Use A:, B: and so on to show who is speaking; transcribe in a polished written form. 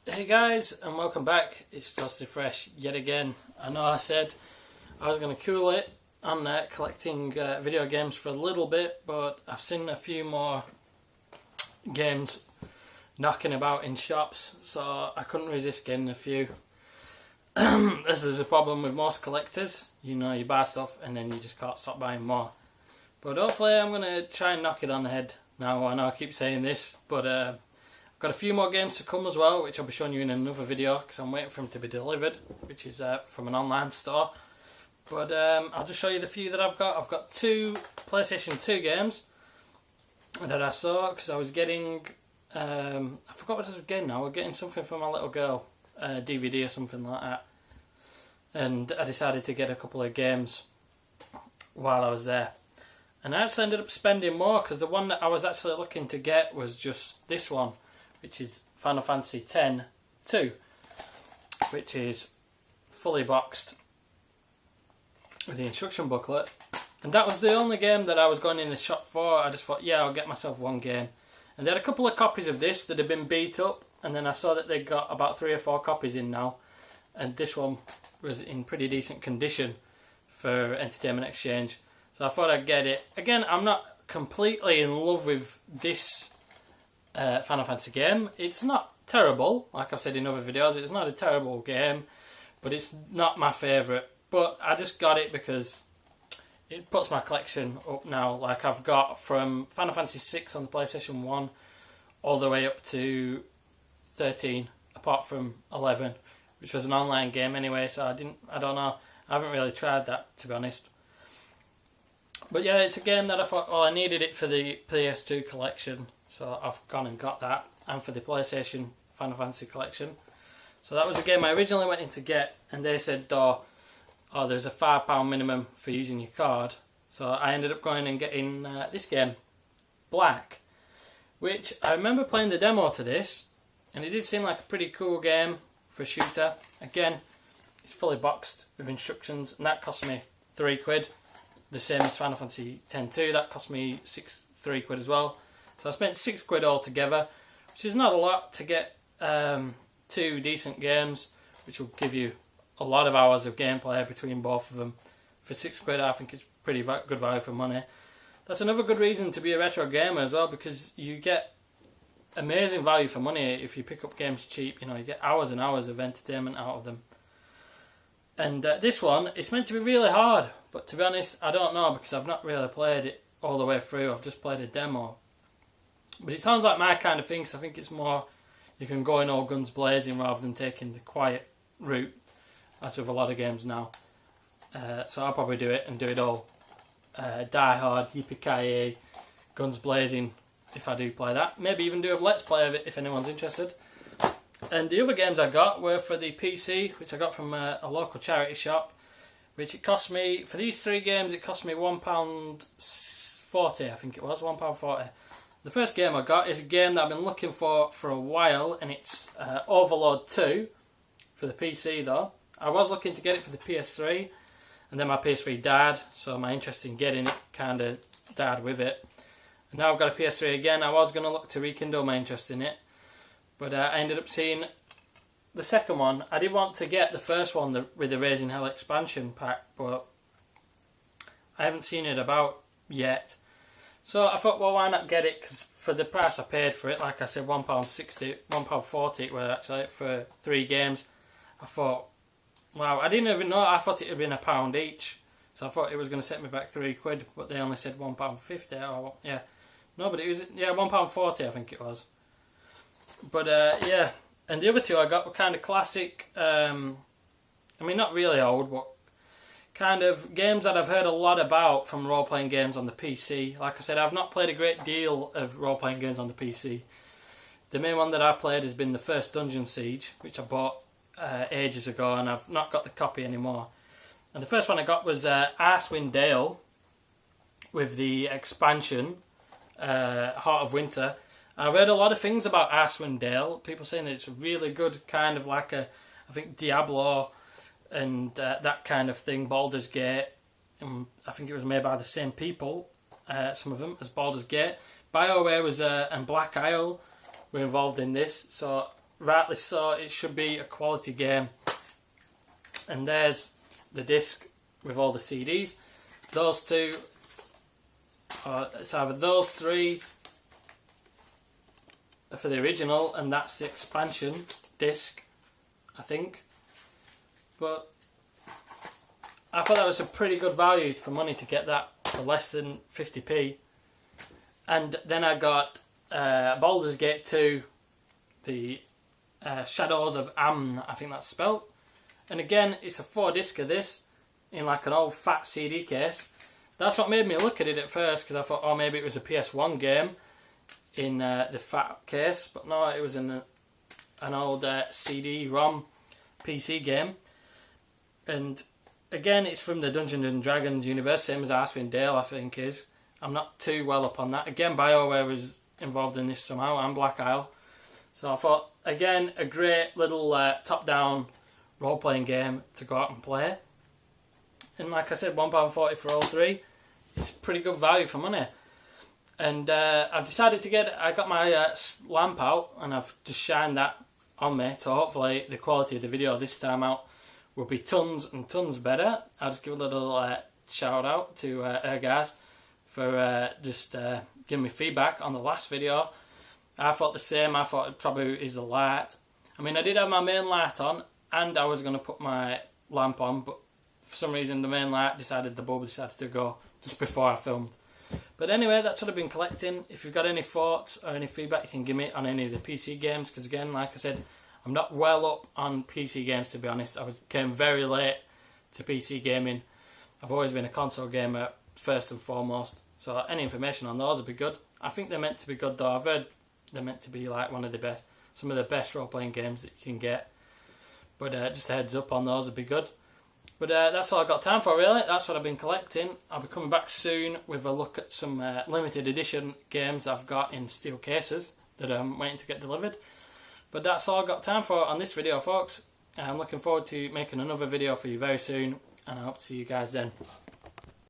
A: Hey guys, and welcome back. It's Toasty Fresh yet again. I know I said I was going to cool it on collecting video games for a little bit, but I've seen a few more games knocking about in shops, so I couldn't resist getting a few. This is the problem with most collectors. You know, you buy stuff and then you just can't stop buying more. But hopefully I'm going to try and knock it on the head. Now, I know I keep saying this, but I've got a few more games to come as well, which I'll be showing you in another video because I'm waiting for them to be delivered, which is from an online store. But I'll just show you the few that I've got. I've got two PlayStation 2 games that I saw because I was getting, I forgot what I was getting now. I was getting something for my little girl, a DVD or something like that. And I decided to get a couple of games while I was there. And I actually ended up spending more because the one that I was actually looking to get was just this one, which is Final Fantasy X-2, which is fully boxed with the instruction booklet. And that was the only game that I was going in the shop for. I just thought, yeah, I'll get myself one game. And they had a couple of copies of this that had been beat up, and then I saw that they got about 3 or 4 copies in now. And this one was in pretty decent condition for entertainment exchange. So I thought I'd get it. Again, I'm not completely in love with this Final Fantasy game. It's not terrible, like I've said in other videos. It's not a terrible game, but it's not my favourite. But I just got it because it puts my collection up now. Like I've got from Final Fantasy 6 on the PlayStation 1 all the way up to 13, apart from 11, which was an online game anyway. So I don't know. I haven't really tried that, to be honest. But yeah, it's a game that I thought, well, I needed it for the PS2 collection, so I've gone and got that, and for the PlayStation Final Fantasy collection. So that was a game I originally went in to get, and they said, oh there's a £5 minimum for using your card. So I ended up going and getting this game, Black, which I remember playing the demo to this, and it did seem like a pretty cool game for a shooter. Again, it's fully boxed with instructions, and that cost me £3. The same as Final Fantasy X-2, that cost me £3 as well. So I spent £6 altogether, which is not a lot to get 2 decent games, which will give you a lot of hours of gameplay between both of them. For £6 I think it's pretty good value for money. That's another good reason to be a retro gamer as well, because you get amazing value for money if you pick up games cheap. You know, you get hours and hours of entertainment out of them. And this one, it's meant to be really hard, but to be honest, I don't know because I've not really played it all the way through. I've just played a demo. But it sounds like my kind of thing, because I think it's more, you can go in all guns blazing rather than taking the quiet route, as with a lot of games now. So I'll probably do it and do it all die hard, yippee-ki-yay, guns blazing if I do play that. Maybe even do a let's play of it if anyone's interested. And the other games I got were for the PC, which I got from a local charity shop, which it cost me, for these 3 games, it cost me £1.40, I think it was, £1.40. The first game I got is a game that I've been looking for a while, and it's Overload 2 for the PC though. I was looking to get it for the PS3, and then my PS3 died, so my interest in getting it kind of died with it. And now I've got a PS3 again. I was going to look to rekindle my interest in it, but I ended up seeing the second one. I did want to get the first one with the Raising Hell expansion pack, but I haven't seen it about yet. So I thought, well, why not get it? Because for the price I paid for it, like I said, £1.60, £1.40 it was actually for 3 games. I thought, wow, I didn't even know. I thought it had been £1 each. So I thought it was going to set me back £3, but they only said £1.50. Oh, yeah. No, but it was, yeah, £1.40 I think it was. But yeah, and the other 2 I got were kind of classic, I mean not really old, but kind of games that I've heard a lot about from role-playing games on the PC. Like I said, I've not played a great deal of role-playing games on the PC. The main one that I've played has been the first Dungeon Siege, which I bought ages ago, and I've not got the copy anymore. And the first one I got was Icewind Dale, with the expansion, Heart of Winter. I've heard a lot of things about Icewind Dale. People saying that it's really good, kind of like I think Diablo and that kind of thing, Baldur's Gate. I think it was made by the same people, some of them, as Baldur's Gate. BioWare was and Black Isle were involved in this, so rightly so, it should be a quality game. And there's the disc with all the CDs. Those two, it's either those three for the original, and that's the expansion disc, I think. But I thought that was a pretty good value for money to get that for less than 50p. And then I got Baldur's Gate 2, the Shadows of Amn, I think that's spelt. And again, it's a 4-disc of this in like an old fat CD case. That's what made me look at it at first, because I thought, oh, maybe it was a PS1 game in the fat case. But no, it was in an old CD-ROM PC game. And again, it's from the Dungeons and Dragons universe, same as Icewind Dale, I think is. I'm not too well up on that. Again, BioWare was involved in this somehow, and Black Isle. So I thought, again, a great little top-down role-playing game to go out and play. And like I said, £1.40 for all three. It's pretty good value for money. And I've decided to I got my lamp out, and I've just shined that on me. So hopefully the quality of the video this time out will be tons and tons better. I'll just give a little shout out to her guys for just giving me feedback on the last video. I thought the same. I thought it probably is the light. I mean, I did have my main light on, and I was going to put my lamp on, but for some reason the main light the bulb decided to go just before I filmed. But anyway, that's what I've been collecting. If you've got any thoughts or any feedback, you can give me on any of the PC games, because again, like I said, I'm not well up on PC games, to be honest. I came very late to PC gaming. I've always been a console gamer first and foremost, so any information on those would be good. I think they're meant to be good though. I've heard they're meant to be like some of the best role-playing games that you can get. But just a heads up on those would be good. But that's all I've got time for, really. That's what I've been collecting. I'll be coming back soon with a look at some limited edition games I've got in steel cases that I'm waiting to get delivered. But that's all I've got time for on this video, folks. I'm looking forward to making another video for you very soon, and I hope to see you guys then.